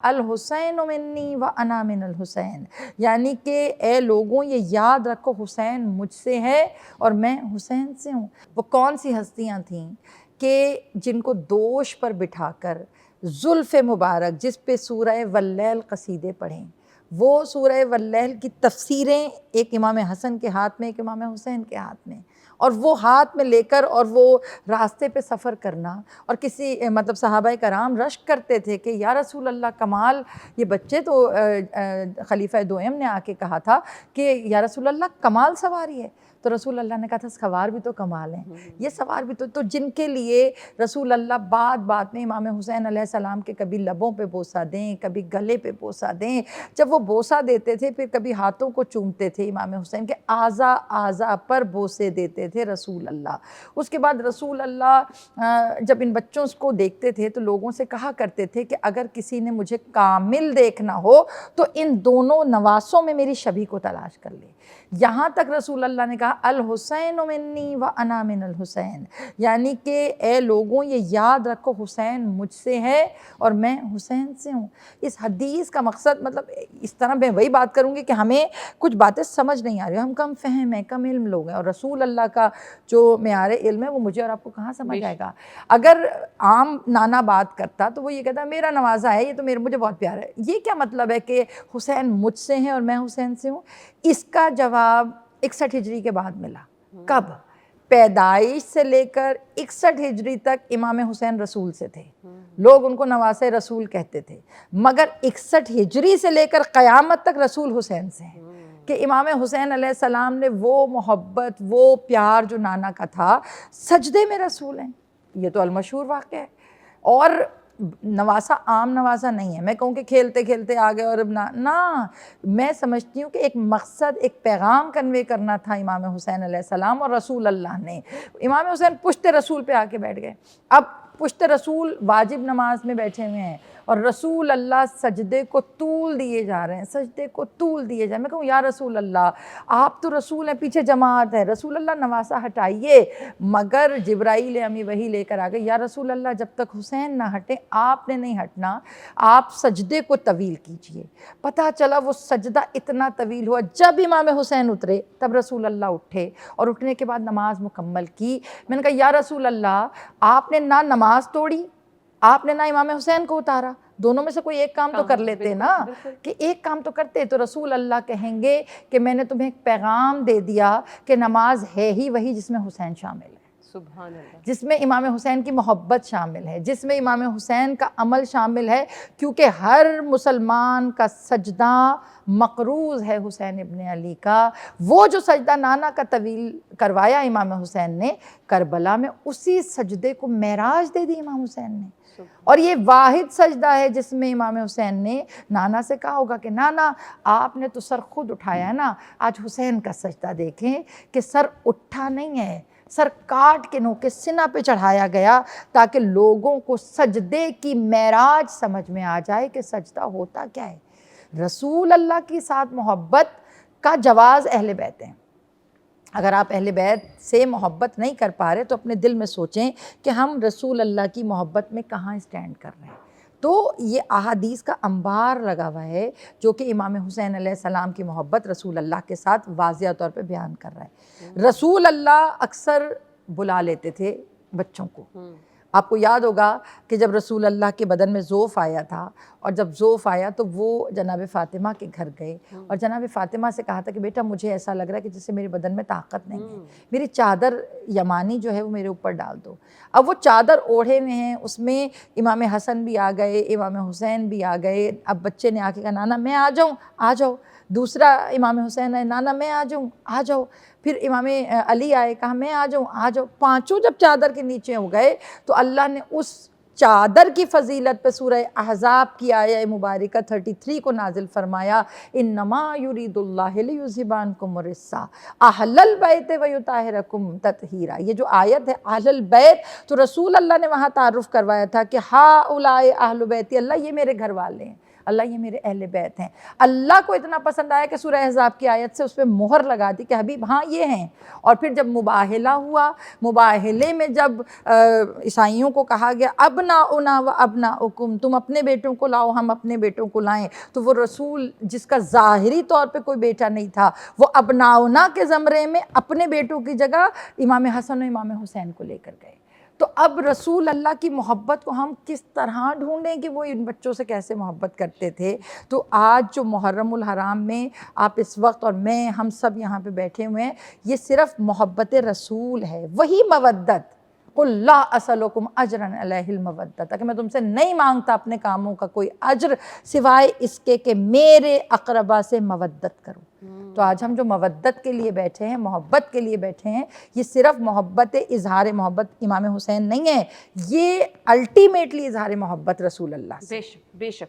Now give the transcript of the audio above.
الحسین منی و انا من الحسین، یعنی کہ اے لوگوں یہ یاد رکھو حسین مجھ سے ہے اور میں حسین سے ہوں۔ وہ کون سی ہستیاں تھیں کہ جن کو دوش پر بٹھا کر زلف مبارک جس پہ سورہ واللیل قصیدے پڑھیں، وہ سورہ واللیل کی تفسیریں ایک امام حسن کے ہاتھ میں ایک امام حسین کے ہاتھ میں، اور وہ ہاتھ میں لے کر اور وہ راستے پہ سفر کرنا، اور کسی صحابہ کرام رشک کرتے تھے کہ یا رسول اللہ کمال، یہ بچے تو خلیفہ دوئم نے آ کے کہا تھا کہ یا رسول اللہ کمال سواری ہے، تو رسول اللہ نے کہا تھا سوار بھی تو کمال ہیں، یہ سوار بھی تو جن کے لیے رسول اللہ بات بات میں امام حسین علیہ السلام کے کبھی لبوں پہ بوسہ دیں، کبھی گلے پہ بوسہ دیں، جب وہ بوسہ دیتے تھے پھر کبھی ہاتھوں کو چومتے تھے، امام حسین کے اعضاء پر بوسے دیتے تھے رسول اللہ۔ اس کے بعد رسول اللہ جب ان بچوں کو دیکھتے تھے تو لوگوں سے کہا کرتے تھے کہ اگر کسی نے مجھے کامل دیکھنا ہو تو ان دونوں نواسوں میں میری شبیہ کو تلاش کر لے۔ یہاں تک رسول اللہ نے کہا الحسین منی و انا من الحسین، یعنی کہ اے لوگوں یہ یاد رکھو حسین مجھ سے ہے اور میں حسین سے ہوں۔ اس حدیث کا مقصد اس طرح میں وہی بات کروں گی کہ ہمیں کچھ باتیں سمجھ نہیں آ رہی، ہم کم فہم ہیں، کم علم لوگ ہیں، اور رسول اللہ کا جو معیار علم ہے وہ مجھے اور آپ کو کہاں سمجھ آئے گا۔ اگر عام نانا بات کرتا تو وہ یہ کہتا میرا نوازا ہے، یہ تو مجھے بہت پیارا ہے، یہ کیا مطلب ہے کہ حسین مجھ سے ہیں اور میں حسین سے ہوں؟ اس کا جواب 61 ہجری کے بعد ملا۔ کب؟ پیدائش سے لے کر 61 ہجری تک امام حسین رسول سے تھے، لوگ ان کو نواسے رسول کہتے تھے، مگر 61 ہجری سے لے کر قیامت تک رسول حسین سے ہیں، کہ امام حسین علیہ السلام نے وہ محبت، وہ پیار جو نانا کا تھا، سجدے میں رسول ہیں۔ یہ تو المشہور واقعہ ہے، اور نواسا عام نواسا نہیں ہے۔ میں کہوں کہ کھیلتے کھیلتے آگے اور نہ، میں سمجھتی ہوں کہ ایک مقصد، ایک پیغام کنوے کرنا تھا امام حسین علیہ السلام اور رسول اللہ نے۔ امام حسین پشت رسول پہ آ کے بیٹھ گئے، اب پشت رسول واجب نماز میں بیٹھے ہوئے ہیں اور رسول اللہ سجدے کو طول دیے جا رہے ہیں، سجدے کو طول دیے جائیں۔ میں کہوں یا رسول اللہ آپ تو رسول ہیں، پیچھے جماعت ہے، رسول اللہ نواسا ہٹائیے، مگر جبرائیل امی وہی لے کر آ گئے، یا رسول اللہ جب تک حسین نہ ہٹے آپ نے نہیں ہٹنا، آپ سجدے کو طویل کیجئے۔ پتہ چلا وہ سجدہ اتنا طویل ہوا، جب امام حسین اترے تب رسول اللہ اٹھے، اور اٹھنے کے بعد نماز مکمل کی۔ میں نے کہا یا رسول اللہ آپ نے نہ نماز توڑی، آپ نے نہ امام حسین کو اتارا، دونوں میں سے کوئی ایک کام تو کر لیتے نا، کہ ایک کام تو کرتے۔ تو رسول اللہ کہیں گے کہ میں نے تمہیں ایک پیغام دے دیا کہ نماز ہے ہی وہی جس میں حسین شامل ہے، سبحان اللہ، جس میں امام حسین کی محبت شامل ہے، جس میں امام حسین کا عمل شامل ہے، کیونکہ ہر مسلمان کا سجدہ مقروض ہے حسین ابن علی کا۔ وہ جو سجدہ نانا کا طویل کروایا امام حسین نے کربلا میں، اسی سجدے کو معراج دے دی امام حسین نے، اور یہ واحد سجدہ ہے جس میں امام حسین نے نانا سے کہا ہوگا کہ نانا آپ نے تو سر خود اٹھایا ہے نا، آج حسین کا سجدہ دیکھیں کہ سر اٹھا نہیں ہے، سر کاٹ کے نوکے سینہ پہ چڑھایا گیا، تاکہ لوگوں کو سجدے کی معراج سمجھ میں آ جائے کہ سجدہ ہوتا کیا ہے۔ رسول اللہ کی ساتھ محبت کا جواز اہل بیت ہیں۔ اگر آپ اہل بیت سے محبت نہیں کر پا رہے تو اپنے دل میں سوچیں کہ ہم رسول اللہ کی محبت میں کہاں اسٹینڈ کر رہے ہیں۔ تو یہ احادیث کا انبار لگا ہوا ہے جو کہ امام حسین علیہ السلام کی محبت رسول اللہ کے ساتھ واضح طور پہ بیان کر رہا ہے۔ رسول اللہ اکثر بلا لیتے تھے بچوں کو۔ آپ کو یاد ہوگا کہ جب رسول اللہ کے بدن میں ضعف آیا تھا، اور جب ضعف آیا تو وہ جناب فاطمہ کے گھر گئے اور جناب فاطمہ سے کہا تھا کہ بیٹا مجھے ایسا لگ رہا ہے کہ جیسے میرے بدن میں طاقت نہیں ہے، میری چادر یمانی جو ہے وہ میرے اوپر ڈال دو۔ اب وہ چادر اوڑھے ہوئے ہیں، اس میں امام حسن بھی آ گئے، امام حسین بھی آ گئے۔ اب بچے نے آ کے کہا نانا میں آ جاؤں، آ جاؤ۔ دوسرا امام حسین ہے، نانا میں آ جاؤں، آ جاؤ۔ پھر امام علی آئے، کہا میں آ جاؤں، آ جاؤ۔ پانچوں جب چادر کے نیچے ہو گئے تو اللہ نے اس چادر کی فضیلت پہ سورہ احزاب کی آیہ مبارکہ 33 کو نازل فرمایا، انما یرید اللہ لیذھب عنکم الرجس اہل البیت ویطہرکم تطہیرا۔ یہ جو آیت ہے اہل البیت، تو رسول اللہ نے وہاں تعارف کروایا تھا کہ ہؤلاء اہل بیتی، اللہ یہ میرے گھر والے ہیں، اللہ یہ میرے اہل بیت ہیں۔ اللہ کو اتنا پسند آیا کہ سورہ احزاب کی آیت سے اس پہ مہر لگا دی کہ حبیب ہاں یہ ہیں۔ اور پھر جب مباہلہ ہوا، مباہلے میں جب عیسائیوں کو کہا گیا اب ابناؤنا و ابناؤکم، تم اپنے بیٹوں کو لاؤ ہم اپنے بیٹوں کو لائیں. تو وہ رسول جس کا ظاہری طور پہ کوئی بیٹا نہیں تھا، وہ ابناؤنا کے زمرے میں اپنے بیٹوں کی جگہ امام حسن و امام حسین کو لے کر گئے. تو اب رسول اللہ کی محبت کو ہم کس طرح ڈھونڈیں کہ وہ ان بچوں سے کیسے محبت کرتے تھے. تو آج جو محرم الحرام میں آپ اس وقت اور میں ہم سب یہاں پہ بیٹھے ہوئے ہیں، یہ صرف محبت رسول ہے، وہی مودت. قُلْ لَا أَسْأَلُكُمْ أَجْرًا عَلَيْهِ الْمَوَدَّةَ، کہ میں تم سے نہیں مانگتا اپنے کاموں کا کوئی اجر سوائے اس کے کہ میرے اقربا سے مودت کروں. تو آج ہم جو مودت کے لیے بیٹھے ہیں، محبت کے لیے بیٹھے ہیں، یہ صرف محبت اظہار محبت امام حسین نہیں ہے، یہ الٹیمیٹلی اظہار محبت رسول اللہ سے. بے شک بے شک.